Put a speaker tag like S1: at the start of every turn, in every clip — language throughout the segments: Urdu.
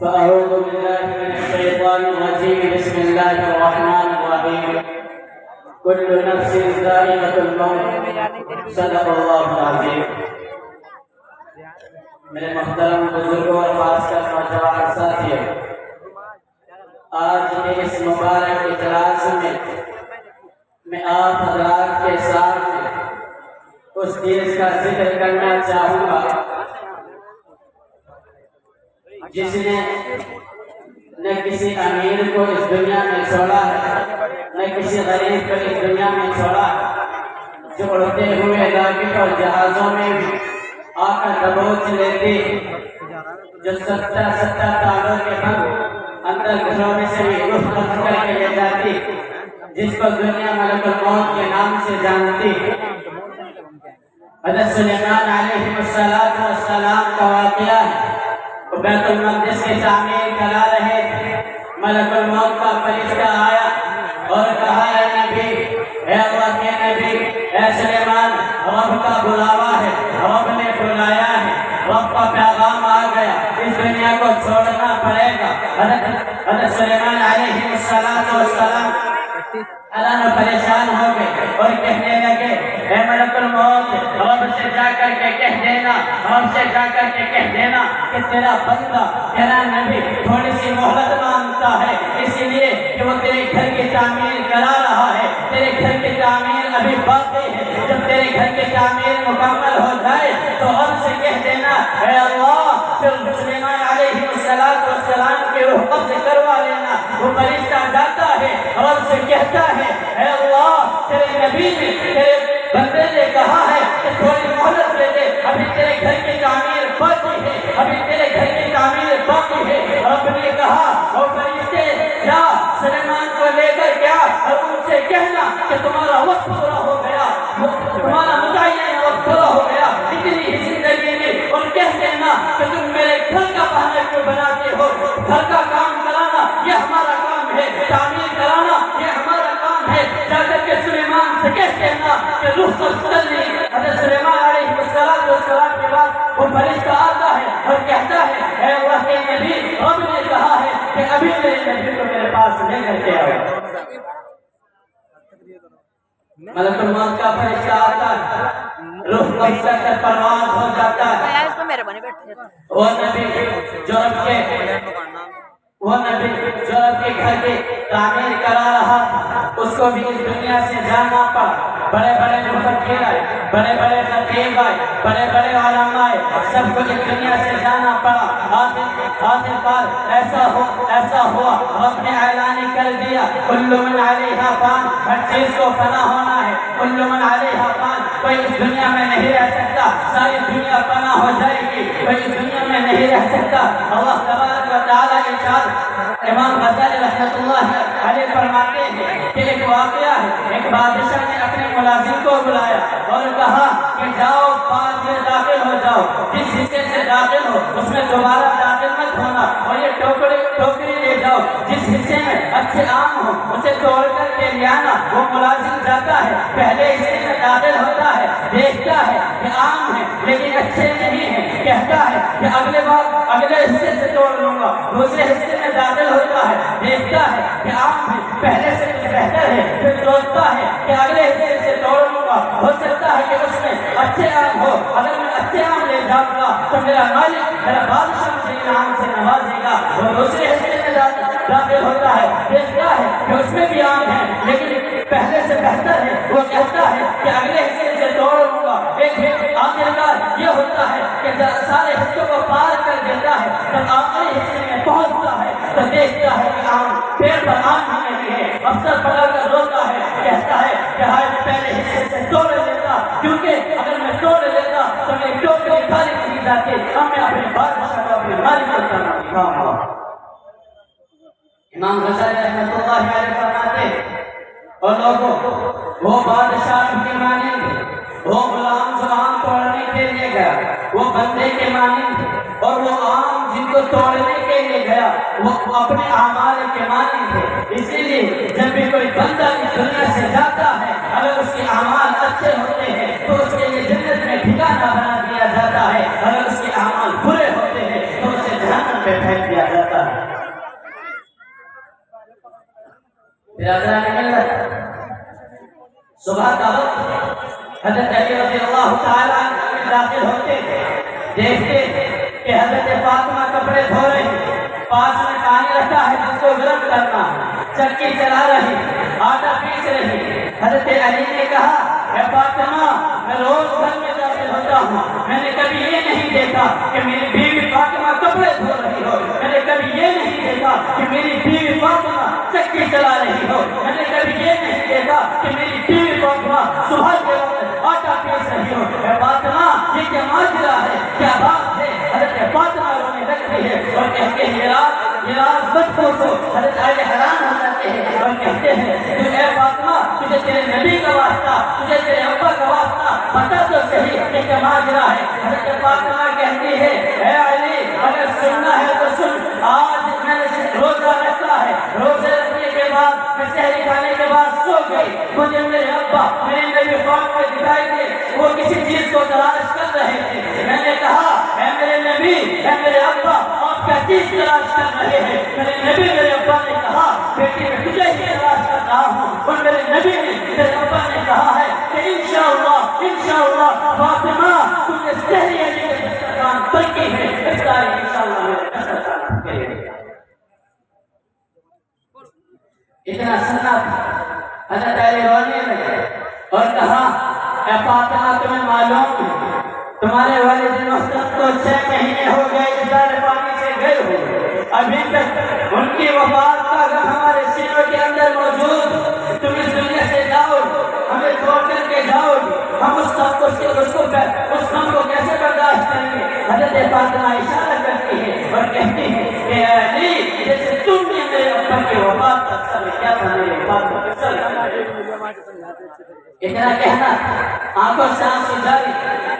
S1: فأعوذ بالله من الشيطان الرجيم. بسم الله الرحمن الرحيم. كل نفس ذائقة الموت. صدق الله العظيم. میرے محترم بزرگوں اور خاص کر نوجوان ساتھیوں، آج کے اس مبارک اجلاس میں آپ حضرات کے ساتھ اس چیز کا ذکر کرنا چاہوں گا جس نے نہ کسی امیر کو اس دنیا میں چھوڑا ہے، نہ کسی غریب کو اس دنیا میں چھوڑا ہے، جو اڑتے ہوئے راکٹ اور جہازوں میں بھی آ کر دبوچ لیتی، جو ستہ تالوں کے بند اندر گھروں میں سے بھی روح ختم کر کے لے جاتی، جس کو دنیا ملک الموت کے نام سے جانتی۔ حضرت سلیمان علیہ السلام کا واقعہ ہے۔ وہ بیت المقدس کی تعمیر کرا رہے تھے، ملک الموت کا فرشتہ آیا اور کہا، اے نبی، اے اللہ کے نبی، اے سلیمان، رب کا بلاوا ہے، رب نے بلایا ہے، رب کا پیغام آ گیا، اس دنیا کو چھوڑنا پڑے گا۔ حضرت سلیمان علیہ السلام اللہ پریشان ہو گئے اور کہنے لگے، اے ملک الموت، رب سے جا کر کے کہہ دینا، رب سے جا کر کے کہہ دینا کہ تیرا بندہ، تیرا نبی تھوڑی سی مہلت مانگتا ہے، اس لیے کہ وہ تیرے گھر کی تعمیر کرا رہا ہے، تیرے گھر کی تعمیر ابھی باقی ہے، جب تیرے گھر کی تعمیر مکمل ہو جائے تو رب سے کہہ دینا، اے اللہ، پھر سلیمان علیہ السلام کی روح قبض کروا لینا۔ وہ فرشتہ جاتا ہے، رب سے کہتا ہے، اے اللہ، تیرے نبی نے، تیرے بندے نے کہا ہے کہ تھوڑی مہلت دے دے، ابھی تیرے گھر کی تعمیر باقی ہے، ابھی تیرے گھر کی تعمیر باقی ہے۔ رب نے کہا، او فرشتے، جا سلیمان کو لے کر گیا اور ان سے کہنا کہ تمہارا وقت پورا ہو گیا، تمہارا متعین وقت پورا ہو گیا، اتنی ہی زندگی میں، اور کہہ دینا کہ تم میرے گھر کا بہانہ کیوں بناتے ہو؟ گھر کا کام کرانا یہ ہمارا کام ہے، تعمیر کرانا یہ ہمارا کام ہے۔ جا کر کے سلیمان سے کہہ دینا کہ روح قبض کر لی۔ حضرت سلیمان علیہ السلام کے بعد وہ فرشتہ آتا ہے اور کہتا ہے، اے اللہ کے نبی، رب نے کہا ہے کہ ابھی میرے نبی کو میرے پاس لے کر کے آؤ۔ ملک الموت کا فرشتہ آتا ہے، روح قبض کر کے پرواز ہو جاتا ہے۔ وہ نبی جو رب کے گھر کی تعمیر کرا رہا تھا، اس کو بھی اس دنیا سے جانا پڑا۔ بڑے بڑے مفکر آئے، بڑے بڑے خطیب آئے، بڑے بڑے علماء آئے، سب کو اس دنیا سے جانا پڑا۔ آخر ایسا ہوا، رب نے اعلان کر دیا، کل من علیہا فان، ہر چیز کو فنا ہونا ہے، کل من علیہا فان، کوئی اس دنیا میں نہیں رہ سکتا، ساری دنیا فنا ہو جائے گی، کوئی اس دنیا میں نہیں رہ سکتا۔ اللہ تبارک و تعالیٰ ارشاد، امام غزالی رحمۃ اللہ علیہ فرماتے ہیں کہ ایک واقعہ ہے، ایک بادشاہ نے اپنے ملازم کو بلایا اور کہا کہ جاؤ، بعد میں داخل ہو جاؤ، جس حصے سے داخل ہو اس میں دوبارہ داخل مت ہونا، اور یہ ٹوکری لے جاؤ، جس حصے میں اچھے آم ہو اسے توڑ کر کے لے آنا۔ وہ ملازم جاتا ہے، پہلے حصے میں داخل ہوتا ہے، دیکھتا ہے کہ آم ہے لیکن اچھے نہیں ہیں، کہتا ہے کہ اگلے حصے سے توڑ لوں گا۔ دوسرے حصے میں داخل ہوتا ہے، دیکھتا ہے کہ آم ہے، پہلے سے کچھ بہتر ہے، پھر سوچتا ہے کہ اگلے حصے سے توڑ لوں گا، ہو سکتا ہے کہ اس میں اچھے آم ہو، اگر میں اچھے آم لے جاؤں گا تو میرا مالک، میرا بادشاہ مجھے انعام سے نوازے گا۔ وہ دوسرے حصے میں داخل ہوتا ہے، دیکھتا ہے کہ اس میں بھی آم ہے لیکن پہلے سے بہتر ہے، وہ کہتا ہے کہ اگلے حصے سے توڑ لوں گا۔ آخرکار یہ ہوتا ہے کہ سارے حصوں کو پار کر دیتا ہے، جب آخری حصے میں پہنچتا ہے تو دیکھتا ہے کہ آم پیڑ پر آم ہی نہیں ہے، افسر پکڑ کر روتا ہے، کہتا ہے کہ ہائے، میں پہلے حصے سے توڑ لیتا، کیونکہ اگر میں توڑ لیتا تو میری ٹوکری خالی نہیں جاتی، اب میں اپنے بادشاہ کو اپنے مالک کو کرنا۔ امام غزالی رحمۃ اللہ علیہ فرماتے ہیں، اور لوگوں، وہ بادشاہ کی مانند، وہ غلام جو آم توڑنے کے لیے گیا، وہ بندے کے مانند، اور وہ آم جن کو توڑنے کے لیے گیا وہ اپنے اعمال کے مانند تھے۔ اسی لیے جب بھی کوئی بندہ اس دنیا سے جاتا ہے، اگر اس کے اعمال اچھے ہوتے ہیں تو اس کے لیے جنت میں ٹھکانہ بنا دیا جاتا ہے، اگر اس کے اعمال برے ہوتے ہیں تو اسے جہنم میں پھینک دیا جاتا ہے. برادران ملت، صبح کا وقت حضرت علی رضی اللہ تعالیٰ عنہ داخل ہوتے، دیکھتے کہ حضرت فاطمہ کپڑے دھو رہی، پاس میں پانی رکھا ہے جس کو گرم کرنا، چکی چلا رہی، آٹا پیس رہی. حضرت علی نے کہا اے فاطمہ میں روز گھر میں داخل ہوتا ہوں، میں نے کبھی یہ نہیں دیکھا کہ میری بیوی فاطمہ کپڑے دھو رہی ہو، میں نے کبھی یہ نہیں دیکھا کہ میری بیوی فاطمہ چکی چلا رہی ہو، میں نے کبھی یہ نہیں دیکھا کہ میری بیوی فاطمہ صبح کے وقت آٹا پیس رہی ہو. اے فاطمہ یہ کیا ماجرا ہے، کیا بات ہے؟ حضرت فاطمہ رونے لگتی ہے اور کہتے ہیں یہ راز مت پوچھو. حضرت علی حیران ہو جاتے ہیں اور کہتے ہیں تو اے فاطمہ تجھے تیرے نبی کا واسطہ، تجھے تیرے ابا کا واسطہ پتہ تو صحیح کہ کیا ماجرا ہے. حضرت فاطمہ کہتی ہے اے علی اگر سننا ہے تو سن، آج میں نے روزہ رکھا ہے، روزے رکھنے کے بعد میں سحری کھانے کے بعد سو گئی، مجھے میرے ابا میرے نبی خواب میں دکھائی دے، وہ کسی چیز کو تلاش کر رہے تھے. میں نے کہا اے میرے نبی اے میرے ابا آپ کیا چیز تلاش کر رہے ہیں؟ میرے نبی میرے ابا نے کہا بیٹی میں تجھے ہی تلاش کر رہا ہوں. اور میرے نبی نے میرے ابا نے کہا ہے کہ انشاءاللہ فاطمہ تم نے سحری علی کے دسترخوان پر کی ہے، اس طرح انشاءاللہ میرے دسترخوان کرے گا. اتنا سنا حضرت علی رونے لگے اور کہا اے فاطمہ تمہیں معلوم ہے تمہارے والد محترم کو 6 مہینے ہو گئے اجدار پانی سے گئے ہوئے، ابھی تک ان کی وفات کا غم ہمارے سینوں کے اندر موجود. تم اس دنیا سے جاؤ ہمیں چھوڑ کر کے جاؤ، ہم اس غم کو کیسے برداشت کریں گے؟ حضرت فاطمہ اشارہ کرتی ہے اور کہتی ہے کہ اے علی جیسے تم نے میرے ابا کی وفات کا سبب کیا تھا میری وفات کا سبب. اتنا کہنا آنکھوں سے آنسو جاری،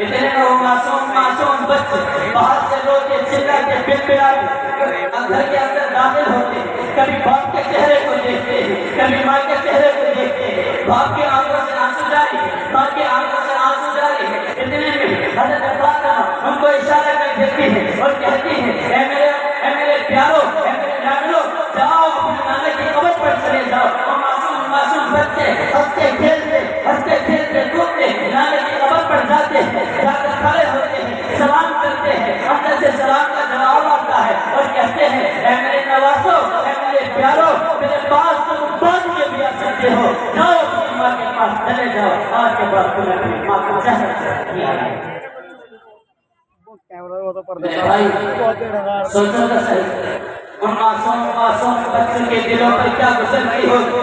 S1: اتنے وہ معصوم بچے باہر سے روتے چلاتے بلبلاتے گھر کے اندر داخل ہوتے، کبھی باپ کے چہرے کو دیکھتے ہیں، کبھی ماں کے چہرے کو دیکھتے ہیں، باپ کی آنکھوں سے آنسو جاری، ماں کی آنکھوں سے آنسو جاری. اتنے میں حضرت فاطمہ ان کو اشارہ کر دیتی ہے اور کہتی ہے اے میرے پیارو اے میرے لاڈلو جاؤ اپنے نانا کی قبر پر چلے جاؤ. اور معصوم بچے ہنستے کھیلتے کودتے نانا کی قبر پر جاتے ہیں، جا کر کھڑے ہوتے ہیں، سلام کرتے ہیں، اندر سے سلام کا جواب آتا ہے اور کہتے ہیں اے میرے نواسو اے میرے پیارو میرے پاس تم بعد میں بھی آ سکتے ہو، جاؤ اپنی ماں کے پاس چلے جاؤ، آج کے بعد تم اپنی ماں کو چاہتے. میرے بھائی سوچو تو صحیح ان معصوم بچوں کے دلوں پر کیا گزرتی ہوگی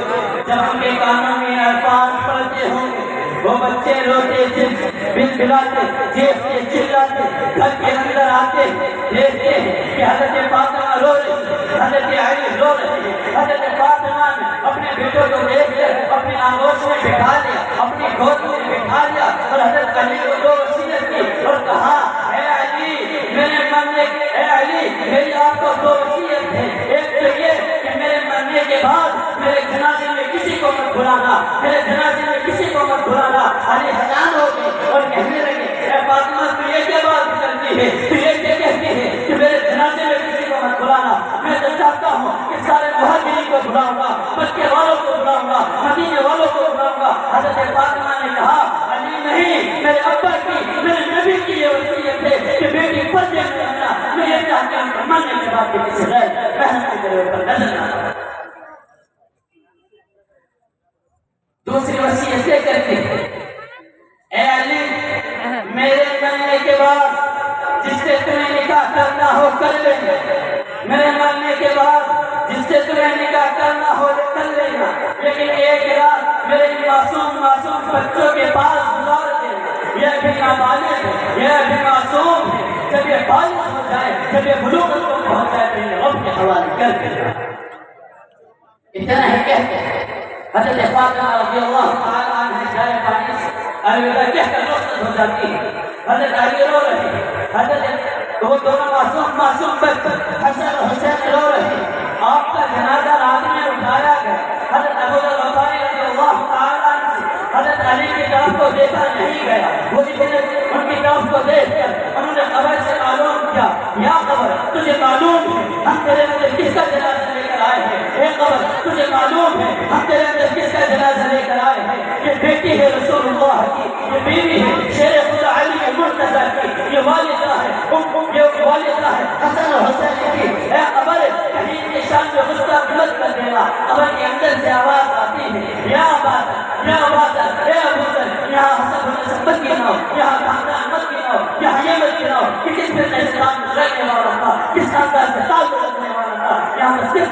S1: جب ان کے کانوں میں الفاظ پڑھتے ہوں گے. وہ بچے روتے بلبلاتے چیختے چلاتے گھر کے اندر آتے دیکھتے ہیں کہ حضرت فاطمہ رو رہی، حضرت علی رو رہی ہے. حضرت فاطمہ نے اپنے بیٹوں کو دیکھ کر اپنی آغوش میں بٹھا لیا، اپنی گود میں بٹھا لیا اور حضرت علی کو دو وصیت کی اور کہا اے علی میری آپ کو 2 وصیت ہے. ایک تو یہ کہ میرے مرنے کے بعد میرے جنازے میں کسی کو مت بلانا، میرے جنازے میں کسی کو مت بلانا. علی حیران ہو گئی اور کہنے لگے اے فاطمہ تو یہ کیا بات کرتی ہے، تو یہ کیا کہتی ہے کہ میرے جنازے میں کسی کو مت بلانا؟ میں تو چاہتا ہوں کہ سارے مہاجرین کو بلاؤں گا، مکے والوں کو بلاؤں گا، مدینے والوں کو بلاؤں گا. حضرت فاطمہ نے کہا علی نہیں، میرے ابا کی میرے نبی کی یہ وصیت ہے کہ بیٹی پردے میں رہنا. میں یہ چاہتا ہوں کہ مرنے کے بعد کسی غیر بہن کی طرف پر نظر نہ آئے. دوسری وصیت یہ کرتی ہے اے علی میرے مرنے کے بعد جس سے تمہیں نکاح کرنا ہو کر لینا، میرے مرنے کے بعد جس سے تمہیں نکاح کرنا ہو کر لینا، لیکن ایک رات میرے معصوم بچوں کے پاس گزار دینا. یہ بھی نابالغ ہے، یہ بھی معصوم ہے، جب یہ بالغ ہو جائے، جب یہ بلوغت کو پہنچ جائے تو انہیں رب کے حوالے کر دینا. اتنا ہی کہتے ہیں حضرت فاطمہ رضی اللہ تعالیٰ عنہ جائے پانی سے الوداع کہہ کر رخصت ہو جاتی ہے. حضرت علی رو رہے ہیں، حضرت وہ دونوں معصوم بچے حسن اور حسین رو رہے ہیں. آپ کا جنازہ رات میں اٹھایا گیا. حضرت ابو ذر غفاری رضی اللہ تعالیٰ عنہ سے حضرت علی کی طرف کو دیکھا نہیں گیا. وہ ان کی طرف کو دیکھ کر انہوں نے قبر سے معلوم کیا یا قبر تجھے معلوم ہے ہم تیرے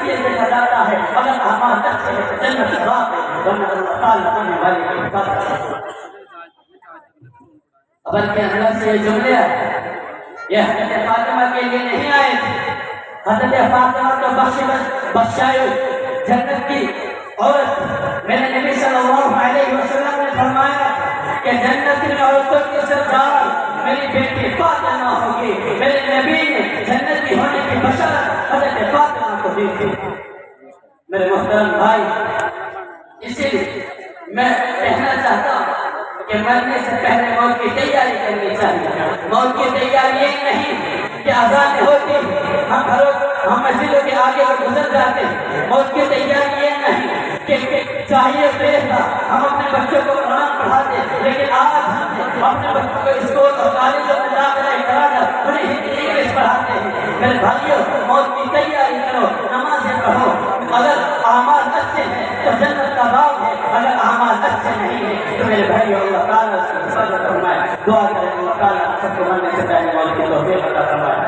S1: نصیحت دینا چاہتا ہے اگر اعمال اچھے ہیں تو جنت باغ ہے ورنہ اللہ تعالیٰ ہونے والے کی حفاظت ہے بلکہ اللہ سے یہ جملے یہ حضرت فاطمہ کے لیے نہیں آئے تھے حضرت فاطمہ کو بخشائے جنت کی عورت میرے نبی صلی اللہ علیہ وسلم نے فرمایا کہ جنت کی عورتوں کی سردار میری بیٹی فاطمہ ہوگی میرے نبی نے جنت کی ہونے کی بشارت حضرت فاطمہ کو دی تھی میرے محترم بھائی اسی لیے میں کہنا چاہتا ہوں کہ مرنے سے پہلے موت کی تیاری کرنی چاہیے موت کی تیاری یہ نہیں کہ اذان ہوتی ہم مسجدوں کے آگے وہ گزر جاتے ہیں موت کی تیاری یہ نہیں کہ چاہیے تھا ہم اپنے بچوں کو قرآن پڑھاتے لیکن آج ہم اپنے بچوں کو اسکول اور کالجوں میں داخلہ کرا کر انہیں ہندی انگلش پڑھاتے ہیں میرے بھائیوں موت کی تیاری کرو نمازیں پڑھو اگر اعمال اچھے ہیں تو جنت کا باغ ہے اگر اعمال اچھے نہیں ہیں تو میرے بھائیوں اللہ تعالیٰ سے حفاظت فرمائے دعا کریں اللہ تعالیٰ سب کو مرنے سے پہلے موت کی توفیق عطا فرمائے